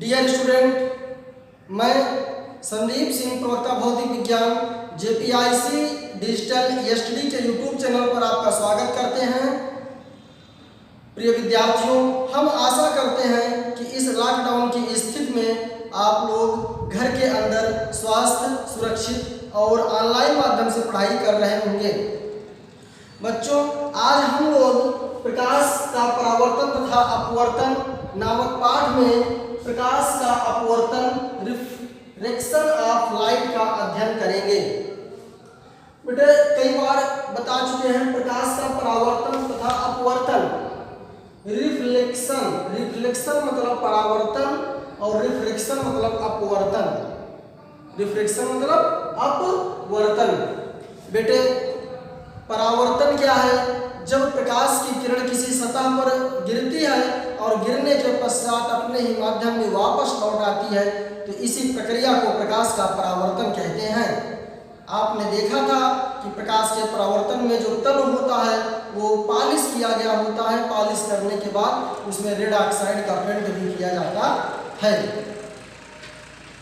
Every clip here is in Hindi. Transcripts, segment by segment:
डियर स्टूडेंट, मैं संदीप सिंह, प्रवक्ता भौतिक विज्ञान, जेपीआईसी डिजिटल एसटीडी के यूट्यूब चैनल पर आपका स्वागत करते हैं। प्रिय विद्यार्थियों, हम आशा करते हैं कि इस लॉकडाउन की स्थिति में आप लोग घर के अंदर स्वस्थ, सुरक्षित और ऑनलाइन माध्यम से पढ़ाई कर रहे होंगे। बच्चों, आज हम लोग प्रकाश का परावर्तन तथा अपवर्तन नामक पाठ में प्रकाश का अपवर्तन, रिफ्रैक्शन ऑफ लाइट का अध्ययन करेंगे। बेटे, कई बार बता चुके हैं प्रकाश का परावर्तन तथा अपवर्तन। रिफ्लेक्शन मतलब परावर्तन और रिफ्रैक्शन मतलब अपवर्तन। रिफ्रैक्शन मतलब अपवर्तन। बेटे, परावर्तन क्या है? जब प्रकाश की किरण किसी सतह पर गिरती है और गिरने के पश्चात अपने ही माध्यम में वापस लौट आती है, तो इसी प्रक्रिया को प्रकाश का परावर्तन कहते हैं। आपने देखा था कि प्रकाश के परावर्तन में जो तल होता है वो पॉलिश किया गया होता है। पॉलिश करने के बाद उसमें रेड ऑक्साइड का पेंट भी किया जाता है।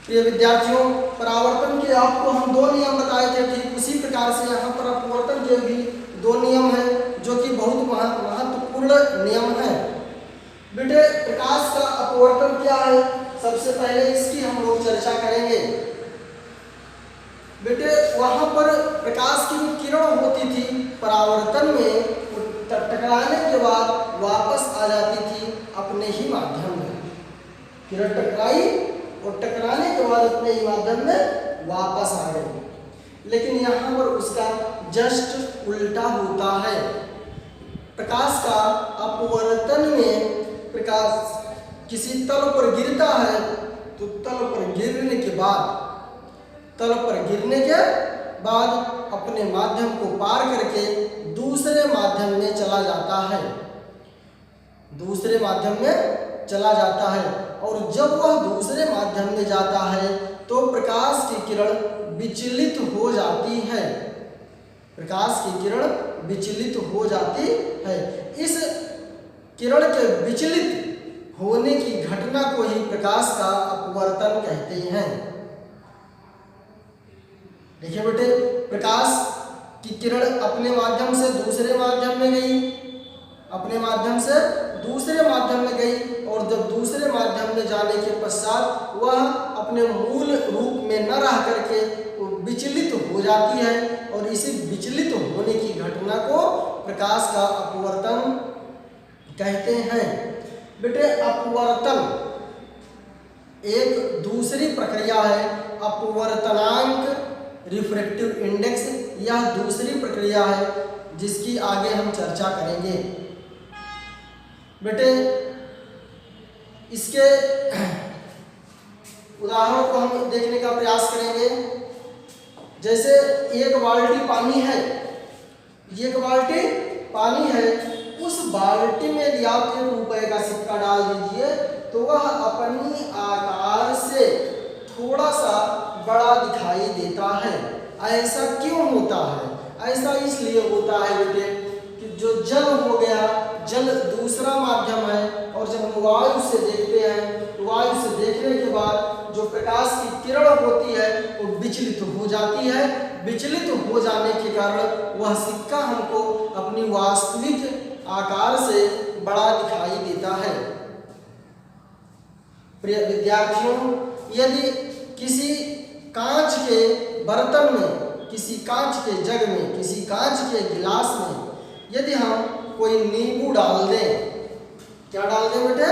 प्रिय विद्यार्थियों, परावर्तन के आपको हम दो नियम बताए थे, ठीक उसी प्रकार से यहाँ पर अपवर्तन के भी दो नियम हैं जो कि बहुत महत्वपूर्ण नियम हैं। बेटे, प्रकाश का अपवर्तन क्या है? सबसे पहले इसकी हम लोग चर्चा करेंगे। बेटे, वहां पर प्रकाश की जो किरण होती थी परावर्तन में, टकराने के बाद वापस आ जाती थी अपने ही माध्यम में। किरण टकराई और टकराने के बाद अपने ही माध्यम में वापस आ गई। लेकिन यहाँ पर उसका जस्ट उल्टा होता है। प्रकाश का अपवर्तन में प्रकाश किसी तल पर गिरता है तो तल पर गिरने के बाद अपने माध्यम को पार करके दूसरे माध्यम में चला जाता है। और जब वह दूसरे माध्यम में जाता है तो प्रकाश की किरण विचलित हो जाती है। इस किरण के विचलित होने की घटना को ही प्रकाश का अपवर्तन कहते हैं। देखिए बेटे, प्रकाश की किरण अपने माध्यम से दूसरे माध्यम में गई, और जब दूसरे माध्यम में जाने के पश्चात वह अपने मूल रूप में न रह करके विचलित हो जाती है, और इसी विचलित होने की घटना को प्रकाश का अपवर्तन कहते हैं। बेटे, अपवर्तन एक दूसरी प्रक्रिया है। अपवर्तनांक, रिफ्रैक्टिव इंडेक्स, यह दूसरी प्रक्रिया है जिसकी आगे हम चर्चा करेंगे। बेटे, इसके उदाहरण को हम देखने का प्रयास करेंगे। जैसे एक बाल्टी पानी है, उस बाल्टी में यदि आप 1 रुपए का सिक्का डाल दीजिए तो वह अपनी आकार से थोड़ा सा बड़ा दिखाई देता है। ऐसा क्यों होता है? ऐसा इसलिए होता है बेटे कि जो जल हो गया, जल दूसरा माध्यम है, और जब हम वायु से देखते हैं तो वायु से देखने के बाद जो प्रकाश की किरण होती है वो विचलित हो जाती है। विचलित हो जाने के कारण वह सिक्का हमको अपनी वास्तविक आकार से बड़ा दिखाई देता है। प्रिय विद्यार्थियों, यदि किसी कांच के बर्तन में, किसी कांच के जग में, किसी कांच के गिलास में यदि हम कोई नींबू डाल दें, क्या डाल दें बेटे?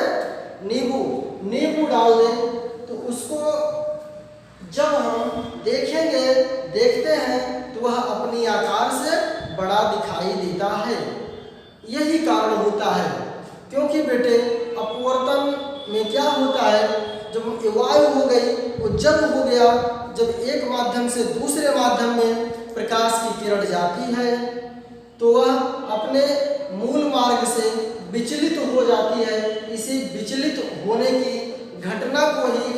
नींबू डाल दें, तो उसको जब हम देखते हैं तो वह अपनी आकार से बड़ा दिखाई देता है। यही कारण होता है, क्योंकि बेटे अपवर्तन में क्या होता है, जब वायु हो गई, वो जल हो गया, जब एक माध्यम से दूसरे माध्यम में प्रकाश की किरण जाती है तो वह अपने मूल मार्ग से विचलित हो जाती है। इसी विचलित होने की घटना को ही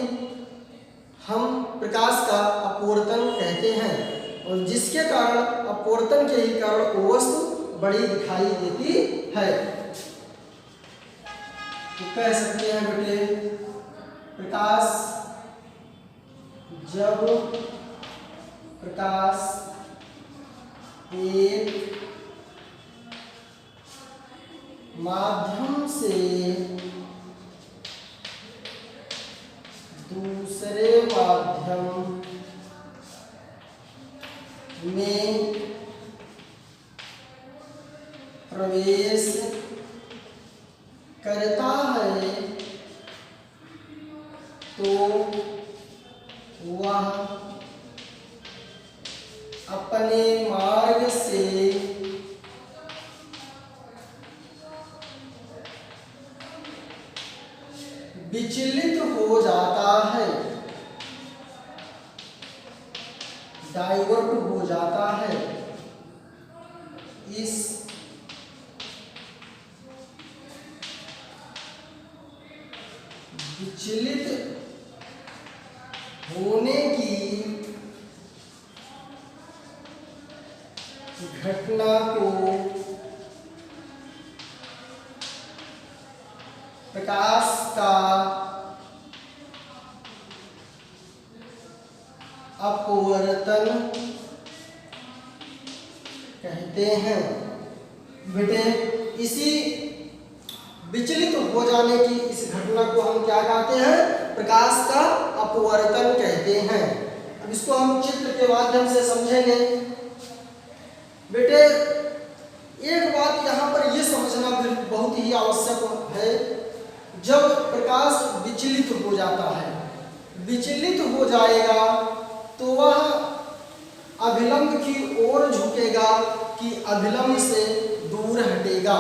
हम प्रकाश का अपवर्तन कहते हैं, और जिसके कारण अपवर्तन के ही कारण वो वस्तु बड़ी दिखाई देती है। तो कह सकते हैं बेटे, प्रकाश जब प्रकाश एक माध्यम से दूसरे माध्यम में प्रवेश करता है तो वह अपने मार्ग से विचलित हो जाता है, डाइवर्ट हो जाता है। इस विचलित होने की घटना को प्रकाश का अपवर्तन कहते हैं। बेटे इसी विचलित हो जाने की इस घटना को हम क्या कहते हैं? प्रकाश का अपवर्तन कहते हैं। अब इसको हम चित्र के माध्यम से समझेंगे। बेटे एक बात यहाँ पर यह समझना बहुत ही आवश्यक है, जब प्रकाश विचलित हो जाता है, विचलित हो जाएगा तो वह अभिलंब की ओर झुकेगा कि अभिलंब से दूर हटेगा,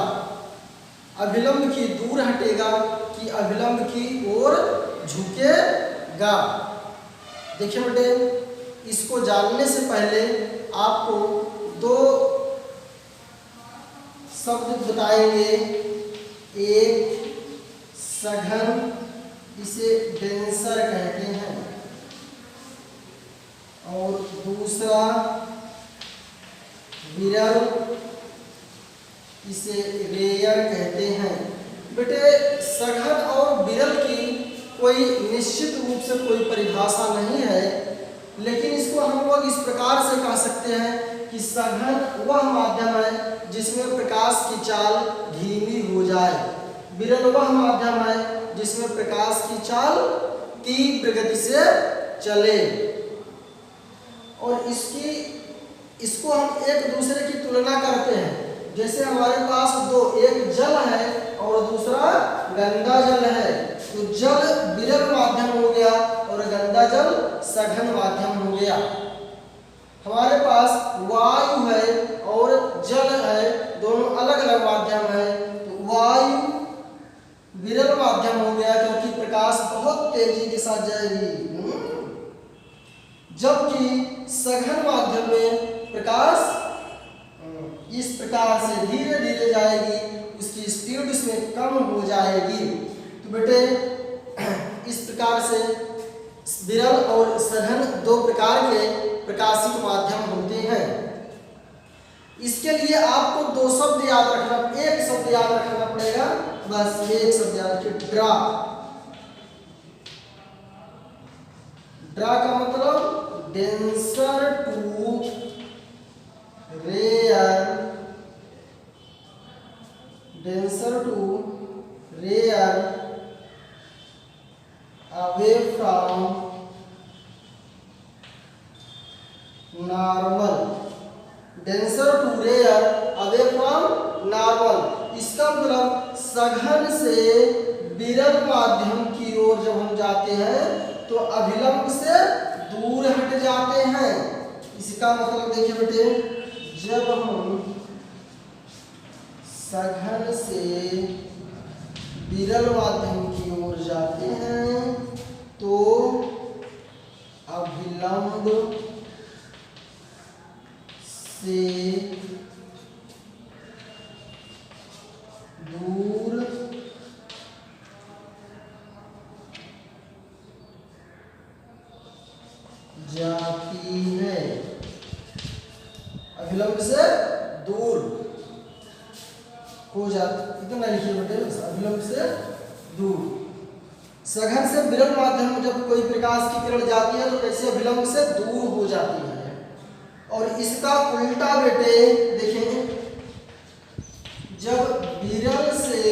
अभिलंब की दूर हटेगा कि अभिलंब की ओर झुकेगा। देखिए बेटे इसको जानने से पहले आपको दो शब्द बताएंगे। एक सघन, इसे डेंसर कहते हैं, और दूसरा विरल, इसे रेयर कहते हैं। बेटे सघन और विरल की कोई निश्चित रूप से कोई परिभाषा नहीं है, लेकिन इसको हम लोग इस प्रकार से कह सकते हैं कि सघन वह माध्यम है जिसमें प्रकाश की चाल धीमी हो जाए, विरल वह माध्यम है जिसमें प्रकाश की चाल तीव्र गति से चले। और इसको हम एक दूसरे की तुलना करते हैं। जैसे हमारे पास दो, एक जल है और दूसरा गंदा जल है, तो जल विरल माध्यम हो गया और गंदा जल सघन माध्यम हो गया। हमारे पास वायु है और जल है, दोनों अलग अलग माध्यम है, तो वायु विरल माध्यम हो गया क्योंकि प्रकाश बहुत तेजी के साथ जाएगी, जबकि सघन माध्यम में प्रकाश इस प्रकार से धीरे धीरे जाएगी, उसकी स्पीड इसमें कम हो जाएगी। तो बेटे इस प्रकार से विरल और सघन दो प्रकार के प्रकाशिक माध्यम होते हैं। इसके लिए आपको दो शब्द याद रखना, एक शब्द याद रखना पड़ेगा, बस एक शब्द याद रखिए, ड्रा। ड्रा का मतलब denser to rare, denser to rare away from normal, denser to rare away from normal. इसका मतलब सघन से विरल माध्यम की ओर जब हम जाते हैं तो अभिलंब से दूर हट जाते हैं। इसका मतलब देखिए बेटे, जब हम सघन से विरल माध्यम की ओर जाते हैं तो अभिलंब से दूर जाती है, अभिलंब से दूर हो जाती, इतना लिखिए बेटे, अभिलंब से दूर। सघन से विरल माध्यम में जब कोई प्रकाश की किरण जाती है तो कैसे अभिलंब से दूर हो जाती है। और इसका उल्टा बेटे देखेंगे, जब विरल से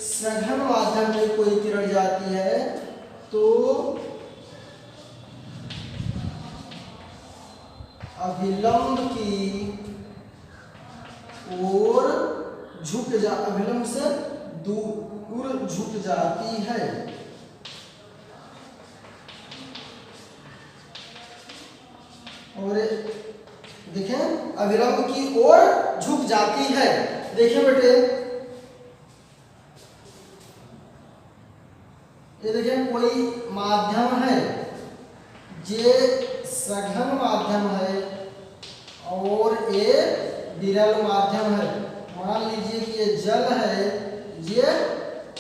सघन माध्यम में कोई किरण जाती है तो अभिलंब की ओर अभिलंब से दूर झुक जाती है। और देखें अभिलंब की ओर झुक जाती है। देखें बेटे ये देखें कोई माध्यम है, ये सघन माध्यम है और ये विरल माध्यम है। मान लीजिए कि ये जल है, ये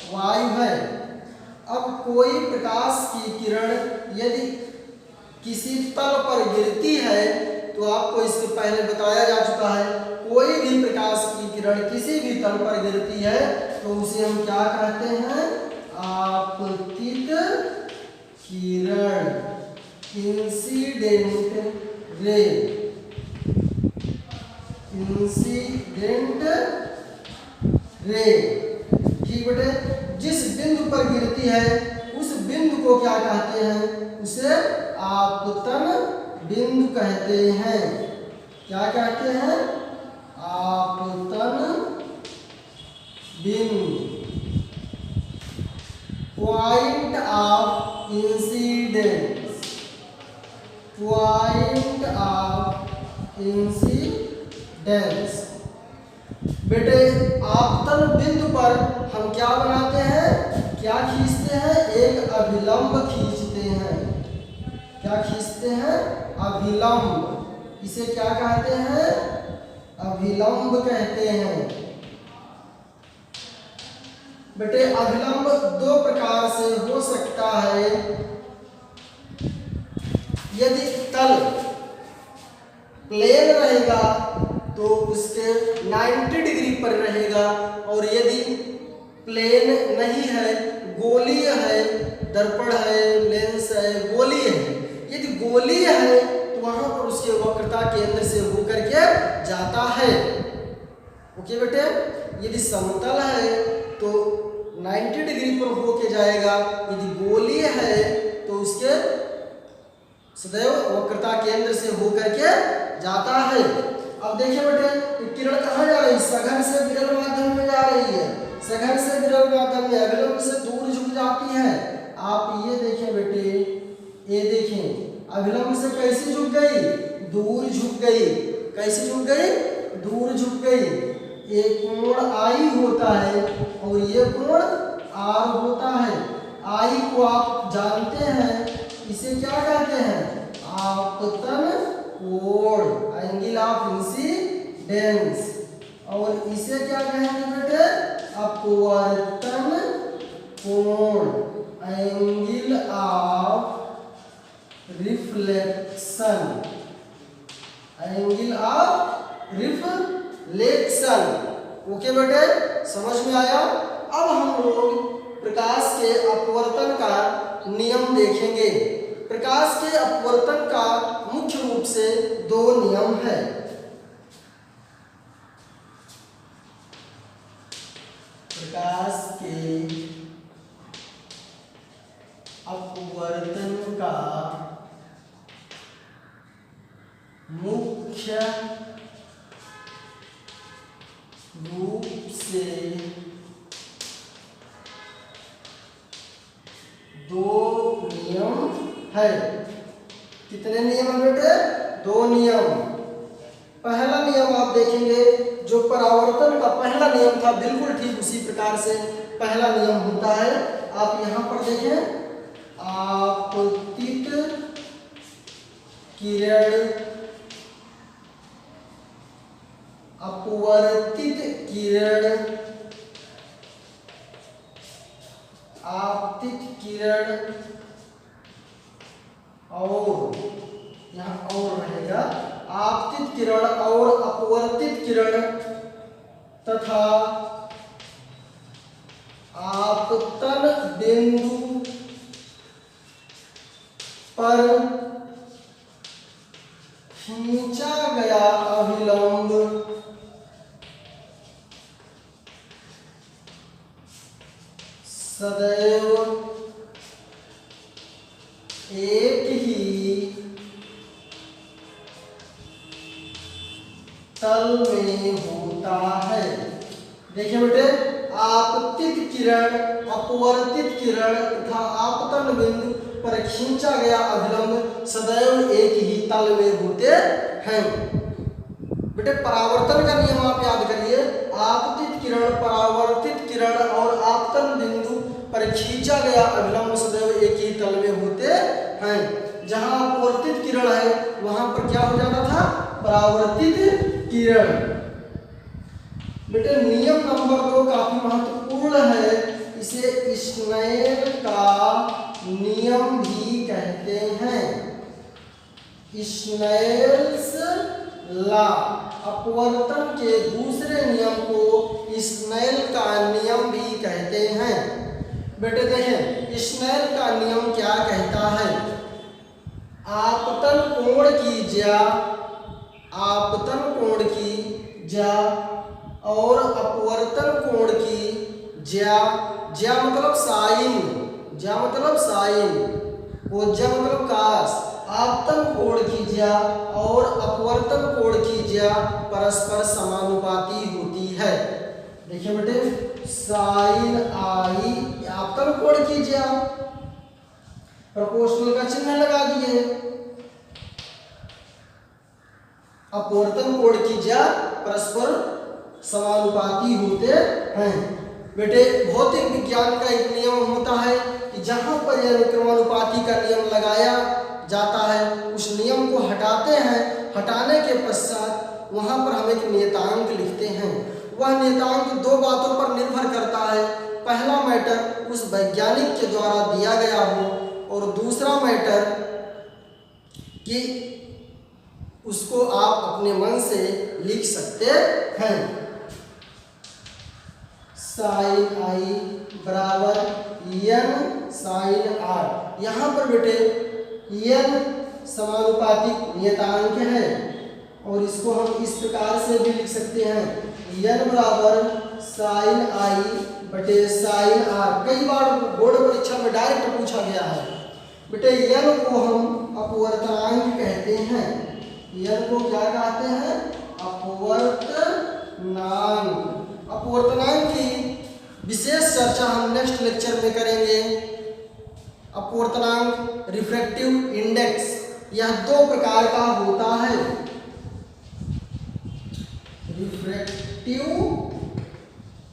वायु है। अब कोई प्रकाश की किरण यदि किसी तल पर गिरती है तो आपको इससे पहले बताया जा चुका है, कोई भी प्रकाश की किरण किसी भी तल पर गिरती है तो उसे हम क्या कहते हैं, आपतित किरण, इंसिडेंट रे, इंसिडेंट रे। ठीक बेटे, जिस बिंदु पर गिरती है उस बिंदु को क्या कहते हैं, उसे आपतन बिंदु कहते हैं। क्या कहते हैं, आपतन बिंदु। Point of incidence, point of incidence. बेटे आपतन बिंदु पर हम क्या बनाते हैं, क्या खींचते हैं, एक अभिलंब खींचते हैं। क्या खींचते हैं, अभिलंब। इसे क्या कहते हैं, अभिलंब कहते हैं। बेटे अभिलंब दो प्रकार से हो सकता है। यदि तल प्लेन रहेगा तो उसके 90 डिग्री पर रहेगा, और यदि प्लेन नहीं है, गोलीय है, दर्पण है, लेंस है, गोलीय है, यदि गोलीय है तो वहां पर उसके वक्रता केंद्र से होकर के जाता है। ओके बेटे, यदि समतल है तो 90 डिग्री पर होके जाएगा, यदि गोलीय है तो उसके सदैव वक्रता केंद्र से होकर के जाता है। अब देखिए बेटे किरण कहाँ जा रही है, सघन से विरल माध्यम में जा रही है। सघन से विरल माध्यम में अभिलंब से दूर झुक जाती है। आप ये देखें बेटे, ये देखें अभिलंब से कैसे झुक गई, दूर झुक गई। कैसे झुक गई, दूर झुक गई। एक कोण आई होता है और ये कोण आर होता है। आई को आप जानते हैं, इसे क्या कहते हैं, आपतन कोण, एंगल ऑफ इंसिडेंस। और इसे क्या कहेंगे बेटे, अपवर्तन कोण, angle of reflection, angle of reflection. Okay बेटे, समझ में आया। अब हम लोग प्रकाश के अपवर्तन का नियम देखेंगे। प्रकाश के अपवर्तन का मुख्य रूप से दो नियम है। प्रकाश के अपवर्तन का मुख्य रूप से दो नियम है। कितने नियम है बेटे, दो नियम। पहला नियम आप देखेंगे, जो परावर्तन का पहला नियम था बिल्कुल ठीक उसी प्रकार से पहला नियम होता है। आप यहां पर देखें, आपतित किरण अपवर्तित किरण, आपतित किरण और यहाँ और रहेगा, आपतित किरण और अपवर्तित किरण तथा आपतन बिंदु बराबर खींचा गया अभिलंब सदैव एक ही तल में होता है। देखिए बेटे, आपतित किरण, अपवर्तित किरण तथा आपतन बिंदु पर खींचा गया अभिलंब सदैव एक ही तल में होते हैं। बेटे परावर्तन का नियम आप याद करिए, आपतित किरण, परावर्तित किरण और आपतन बिंदु पर खींचा गया अभिलंब सदैव एक ही तल में होते हैं। जहां अपवर्तित किरण है वहां पर क्या हो जाता था, परावर्तित किरण। बेटे नियम नंबर 2 काफी महत्वपूर्ण है, इसे स्नेल का नियम भी कहते हैं। स्नेल्स लॉ, अपवर्तन के दूसरे नियम को स्नेल का नियम भी कहते हैं। बेटे देखें, स्नेल का नियम क्या कहता है, आपतन कोण की ज्या, आपतन कोण की ज्या और अपवर्तन कोण की ज्या, ज्या मतलब साइन, ज्या मतलब साइन, और ज्या मतलब कास, आपतन कोण की ज्या और अपवर्तन कोण की ज्या परस्पर समानुपाती होती है। देखिए बेटे, साइन आई आपतन कोण की ज्या, प्रोपोर्शनल का चिन्ह लगा दिए, अपवर्तन कोण की ज्या परस्पर समानुपाती होते हैं। बेटे भौतिक विज्ञान का एक नियम होता है कि जहां पर यह क्रमानुपाती का नियम लगाया जाता है उस नियम को हटाते हैं, हटाने के पश्चात वहां पर हम एक नियतांक लिखते हैं। वह नियतांक 2 बातों पर निर्भर करता है, पहला मैटर उस वैज्ञानिक के द्वारा दिया गया हो और दूसरा मैटर कि उसको आप अपने मन से लिख सकते हैं। साइन आई बराबर n साइन आर। यहाँ पर बेटे n समानुपातिक नियतांक है और इसको हम इस प्रकार से भी लिख सकते हैं, n बराबर साइन आई बटे साइन आर। कई बार बोर्ड परीक्षा में डायरेक्ट पूछा गया है। बेटे n को हम अपवर्तनांक कहते हैं, n को क्या कहते हैं, अपवर्तनांक। अपवर्तनांक की विशेष चर्चा हम नेक्स्ट लेक्चर में करेंगे। अपवर्तनांक, रिफ्रैक्टिव इंडेक्स, यह 2 प्रकार का होता है। रिफ्रैक्टिव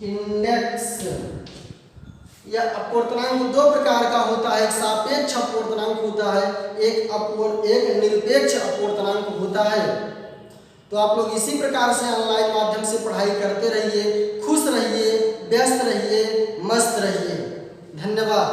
इंडेक्स या अपवर्तनांक 2 प्रकार का होता है, एक सापेक्ष अपवर्तनांक होता है, एक निरपेक्ष अपवर्तनांक होता है। तो आप लोग इसी प्रकार से ऑनलाइन माध्यम से पढ़ाई करते रहिए, खुश रहिए, व्यस्त रहिए, मस्त रहिए। धन्यवाद।